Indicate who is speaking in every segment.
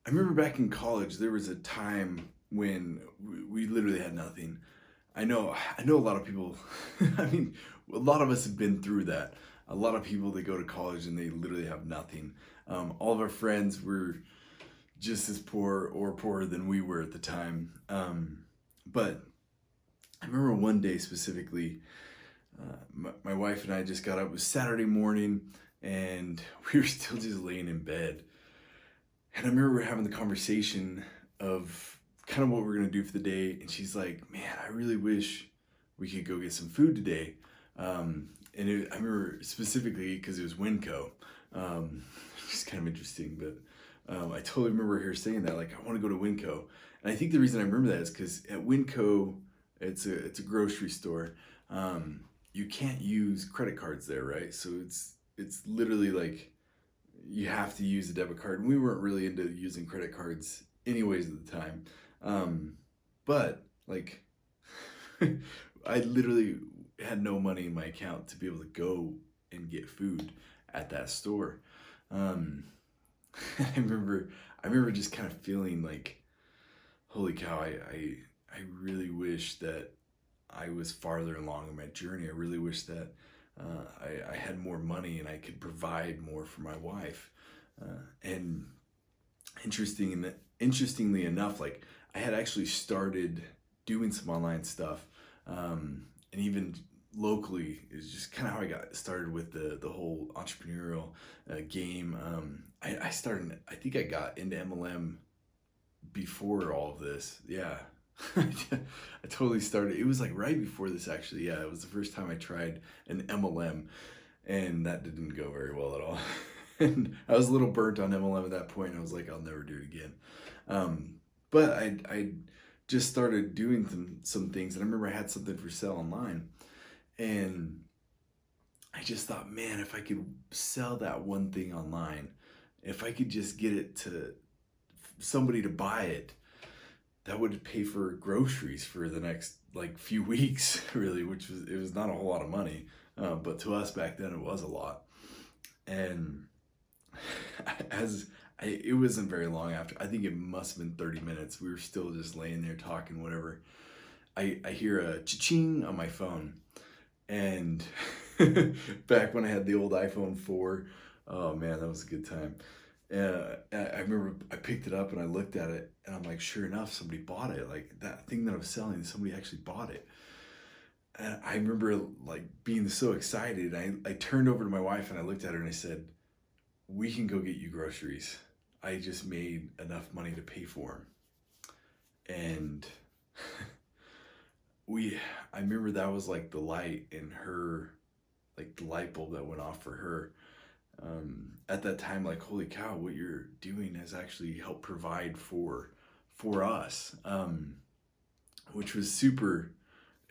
Speaker 1: I remember back in college, there was a time when we literally had nothing. I know a lot of people, I mean, a lot of us have been through that. A lot of people that go to college and they literally have nothing. All of our friends were just as poor or poorer than we were at the time. But I remember one day specifically, my wife and I just got up. It was Saturday morning and we were still just laying in bed. And I remember having the conversation of kind of what we're gonna do for the day, and she's like, "Man, I really wish we could go get some food today." I remember specifically because it was Winco, which is kind of interesting. But I totally remember her saying that, like, "I want to go to Winco," and I think the reason I remember that is because at Winco, it's a grocery store. You can't use credit cards there, right? So it's literally like you have to use a debit card. And we weren't really into using credit cards anyways at the time. But like I literally had no money in my account to be able to go and get food at that store. Um, I remember I remember just kind of feeling like, holy cow, I really wish that I was farther along in my journey. I really wish that I had more money and I could provide more for my wife. And interestingly enough, like I had actually started doing some online stuff, and even locally is just kind of how I got started with the whole entrepreneurial game. I started. I think I got into MLM before all of this. Yeah. I totally started. It was like right before this, actually. Yeah, it was the first time I tried an MLM, and that didn't go very well at all. And I was a little burnt on MLM at that point. I was like, I'll never do it again. But I just started doing some things, and I remember I had something for sale online, and I just thought, man, if I could sell that one thing online, if I could just get it to somebody to buy it, that would pay for groceries for the next like few weeks, really, which was it was not a whole lot of money, but to us back then it was a lot. And as it wasn't very long after, I think it must have been 30 minutes. We were still just laying there talking, whatever. I hear a cha-ching on my phone. And back when I had the old iPhone 4, oh man, that was a good time. I remember I picked it up and I looked at it and I'm like, sure enough, somebody bought it. Like that thing that I was selling, somebody actually bought it. And I remember like being so excited. I turned over to my wife and I looked at her and I said, we can go get you groceries. I just made enough money to pay for them. And we, I remember that was like the light in her, like the light bulb that went off for her. At that time, like, holy cow, what you're doing has actually helped provide for us, which was super.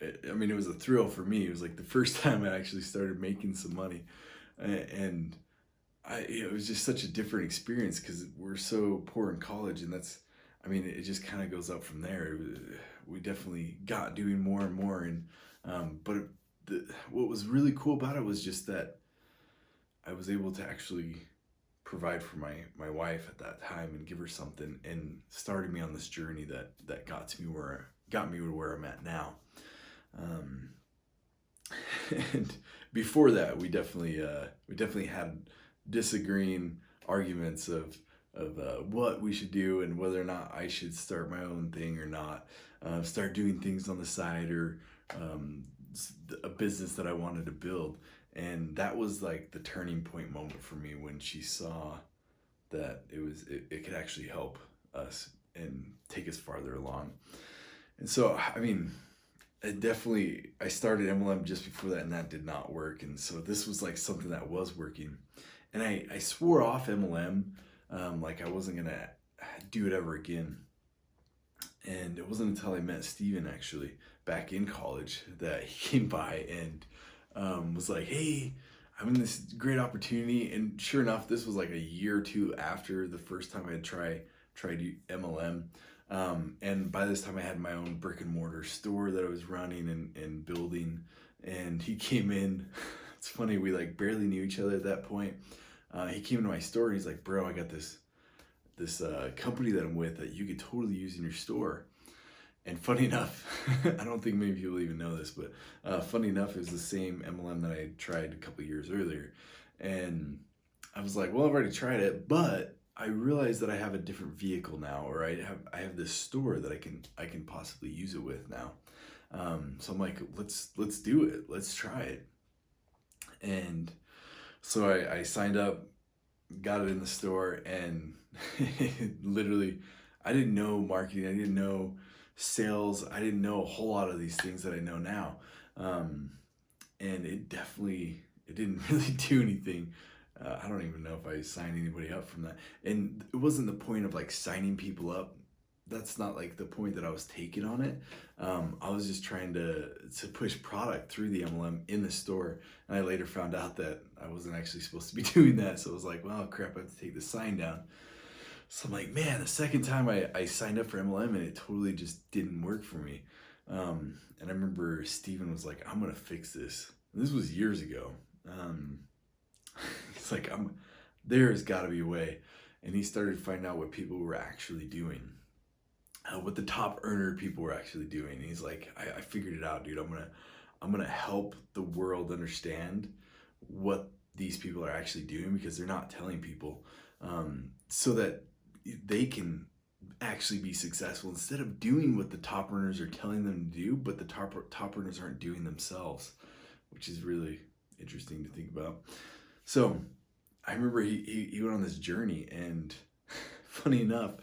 Speaker 1: I mean, it was a thrill for me. It was like the first time I actually started making some money, and it was just such a different experience because we're so poor in college, and that's, I mean, it just kind of goes up from there. We definitely got doing more and more, and but what was really cool about it was just that I was able to actually provide for my wife at that time and give her something, and started me on this journey that got me to where I'm at now. Um, and before that, we definitely had disagreeing arguments of what we should do and whether or not I should start my own thing or not, start doing things on the side, or a business that I wanted to build. And that was like the turning point moment for me when she saw that it could actually help us and take us farther along. And so, I mean, I started MLM just before that, and that did not work. And so this was like something that was working, and I swore off MLM, like I wasn't gonna do it ever again. And it wasn't until I met Steven actually back in college that he came by and was like, hey, I'm in this great opportunity. And sure enough, this was like a year or two after the first time I had tried MLM. And by this time I had my own brick and mortar store that I was running and building. And he came in. It's funny, we like barely knew each other at that point. He came to my store and he's like, bro, I got this this company that I'm with that you could totally use in your store. And funny enough, I don't think many people even know this, but funny enough, it was the same MLM that I tried a couple years earlier. And I was like, well, I've already tried it, but I realized that I have a different vehicle now, or I have this store that I can possibly use it with now. So I'm like, let's do it. Let's try it. And so I signed up, got it in the store, and literally, I didn't know marketing. I didn't know sales. I didn't know a whole lot of these things that I know now. Um, and it didn't really do anything. I don't even know if I signed anybody up from that. And it wasn't the point of like signing people up. That's not like the point that I was taking on it. I was just trying to push product through the MLM in the store. And I later found out that I wasn't actually supposed to be doing that. So I was like, well, crap, I have to take the sign down. So I'm like, man, the second time I signed up for MLM and it totally just didn't work for me. And I remember Steven was like, I'm going to fix this. And this was years ago. It's like, there's got to be a way. And he started finding out what people were actually doing, what the top earner people were actually doing. And he's like, I figured it out, dude. I'm gonna help the world understand what these people are actually doing, because they're not telling people, so that they can actually be successful instead of doing what the top earners are telling them to do, but the top earners aren't doing themselves, which is really interesting to think about. So I remember he went on this journey, and funny enough,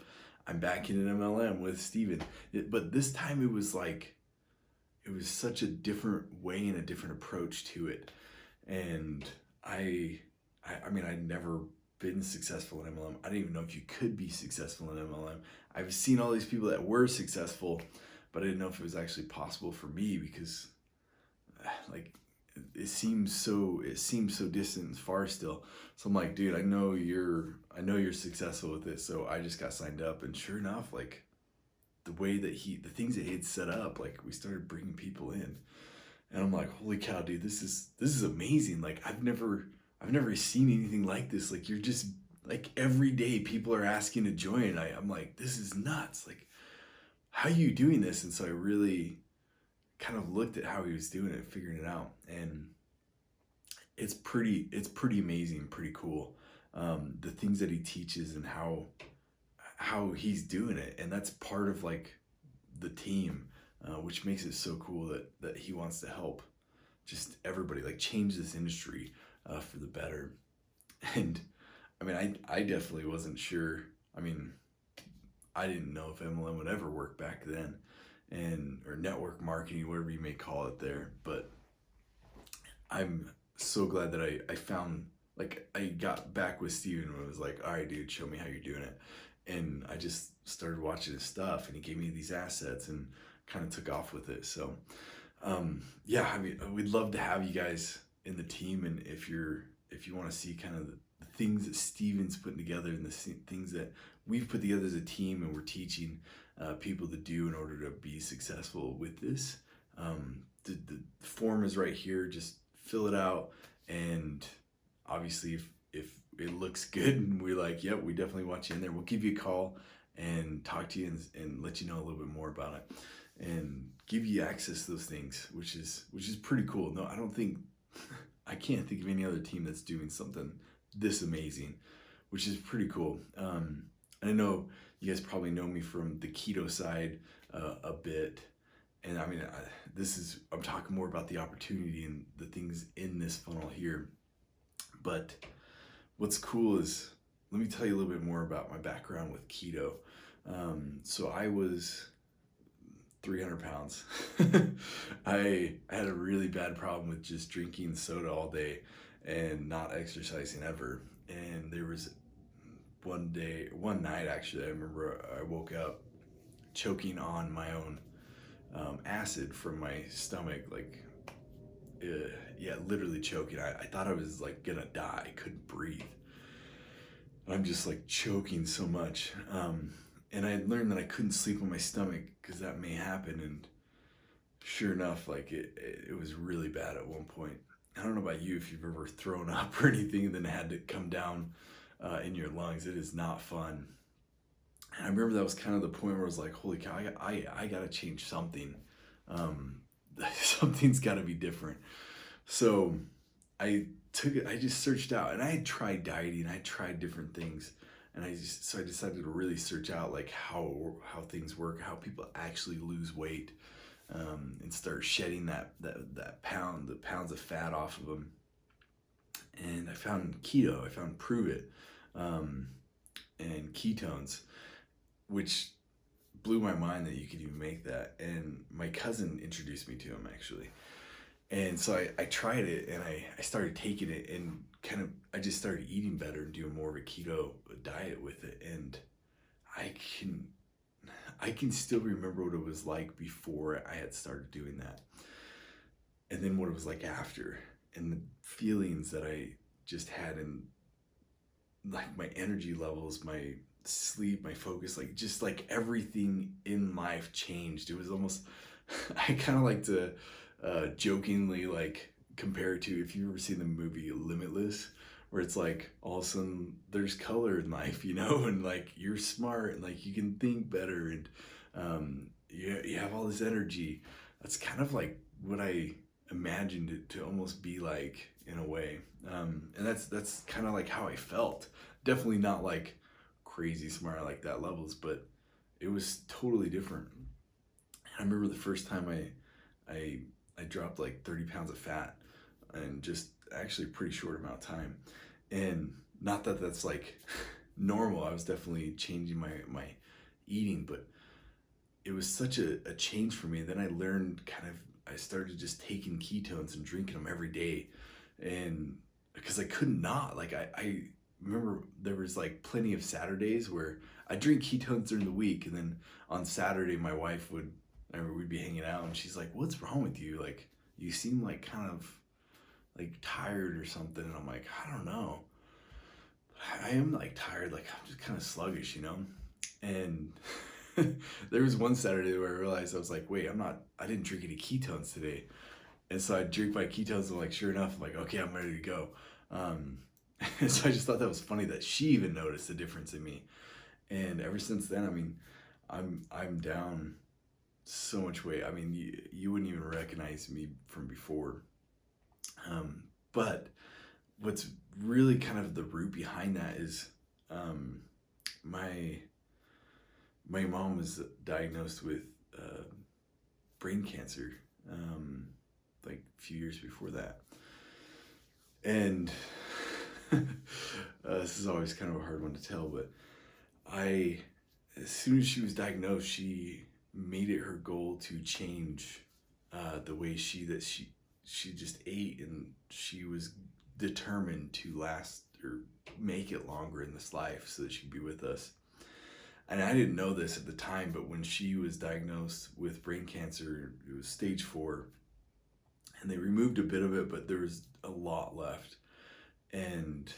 Speaker 1: I'm back in an MLM with Steven. But this time it was such a different way and a different approach to it. And I mean, I'd never been successful in MLM. I didn't even know if you could be successful in MLM. I've seen all these people that were successful, but I didn't know if it was actually possible for me, because like it seems so distant and far still. So I'm like, dude, I know you're successful with it. So I just got signed up, and sure enough, like the things that he had set up, like we started bringing people in, and I'm like, holy cow, dude, this is amazing. Like I've never seen anything like this. Like you're just like every day people are asking to join. I'm like, this is nuts. Like, how are you doing this? And so I really kind of looked at how he was doing it, figuring it out, and it's pretty amazing, pretty cool. The things that he teaches and how he's doing it, and that's part of like the team, which makes it so cool that he wants to help just everybody, like change this industry for the better. And I mean, I definitely wasn't sure. I mean, I didn't know if MLM would ever work back then, or network marketing, whatever you may call it there. But I'm so glad that I found, like, I got back with Steven and was like, all right, dude, show me how you're doing it. And I just started watching his stuff, and he gave me these assets and kind of took off with it. So, yeah, I mean, we'd love to have you guys in the team. And if you want to see kind of the things that Steven's putting together and the things that we've put together as a team and we're teaching people to do in order to be successful with this, the form is right here. Just fill it out, and obviously if it looks good and we're like, yep, we definitely want you in there, we'll give you a call and talk to you and let you know a little bit more about it and give you access to those things, which is pretty cool. No, I can't think of any other team that's doing something this amazing, which is pretty cool. And I know you guys probably know me from the keto side a bit. And I mean, I'm talking more about the opportunity and the things in this funnel here. But what's cool is, let me tell you a little bit more about my background with keto. So I was 300 pounds. I had a really bad problem with just drinking soda all day and not exercising ever. And there was one night actually, I remember I woke up choking on my own acid from my stomach, like yeah, literally choking. I thought I was like gonna die. I couldn't breathe. I'm just like choking so much. And I had learned that I couldn't sleep on my stomach because that may happen. And sure enough, like it was really bad at one point. I don't know about you, if you've ever thrown up or anything and then had to come down in your lungs. It is not fun. And I remember that was kind of the point where I was like, holy cow, I got to change something. Um, something's got to be different. So I took it, I just searched out, and I had tried dieting, I tried different things. And so I decided to really search out like how things work, how people actually lose weight, and start shedding the pounds of fat off of them. And I found keto, I found Prove It, um, and ketones, which blew my mind that you could even make that. And my cousin introduced me to him actually. And so I tried it, and I started taking it, and I just started eating better and doing more of a keto diet with it. And I can I can still remember what it was like before I had started doing that. And then what it was like after, and the feelings that I just had, and like my energy levels, my sleep, my focus, like just like everything in life changed. It was almost, I kind of like to jokingly like compare it to, if you've ever seen the movie Limitless, where it's like all of a sudden there's color in life, and like you're smart, and like you can think better, and you have all this energy. That's kind of like what I imagined it to almost be like in a way. And that's kind of like how I felt. Definitely not like crazy smart like that levels, but it was totally different. I remember the first time I I dropped like 30 pounds of fat in just actually a pretty short amount of time. And not that that's like normal. I was definitely changing my eating, but it was such a change for me. Then I learned I started just taking ketones and drinking them every day. And because I could not, like, I remember there was like plenty of Saturdays where I drink ketones during the week. And then on Saturday, my wife we'd be hanging out, and she's like, what's wrong with you? Like, you seem like kind of like tired or something. And I'm like, I don't know. I am like tired. Like, I'm just kind of sluggish. And there was one Saturday where I realized, I was like, wait, I didn't drink any ketones today. And so I drink my ketones, and like, sure enough, I'm like, okay, I'm ready to go. And so I just thought that was funny that she even noticed the difference in me. And ever since then, I mean, I'm down so much weight. I mean, you wouldn't even recognize me from before. But what's really kind of the root behind that is, my my mom was diagnosed with brain cancer, like a few years before that. And this is always kind of a hard one to tell, but as soon as she was diagnosed, she made it her goal to change the way she just ate, and she was determined to last or make it longer in this life so that she could be with us. And I didn't know this at the time, but when she was diagnosed with brain cancer, it was stage 4, and they removed a bit of it, but there was a lot left. And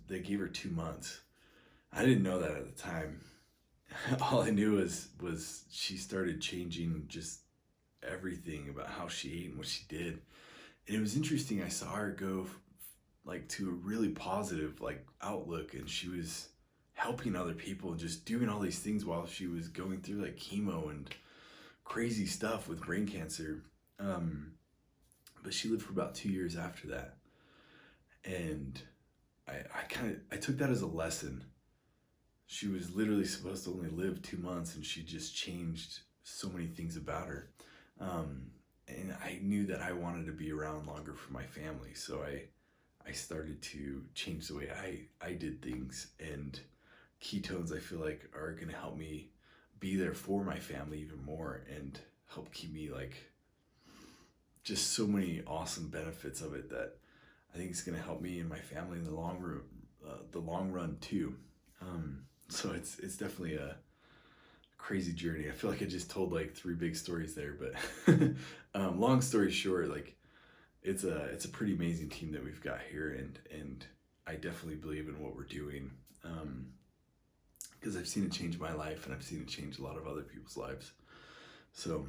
Speaker 1: they gave her 2 months. I didn't know that at the time. All I knew was she started changing just everything about how she ate and what she did. And it was interesting. I saw her go like to a really positive like outlook, and she was helping other people, just doing all these things while she was going through like chemo and crazy stuff with brain cancer. But she lived for about 2 years after that. And I took that as a lesson. She was literally supposed to only live 2 months, and she just changed so many things about her. And I knew that I wanted to be around longer for my family. So I started to change the way I did things. And ketones, I feel like, are going to help me be there for my family even more, and help keep me like, just so many awesome benefits of it that I think it's going to help me and my family in the long run too. So it's definitely a crazy journey. I feel like I just told like 3 big stories there, but long story short, like, it's a pretty amazing team that we've got here, and I definitely believe in what we're doing, because I've seen it change my life, and I've seen it change a lot of other people's lives. So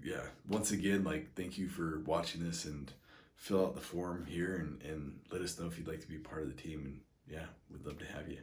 Speaker 1: yeah, once again, like, thank you for watching this, and fill out the form here, and let us know if you'd like to be part of the team. And yeah, we'd love to have you.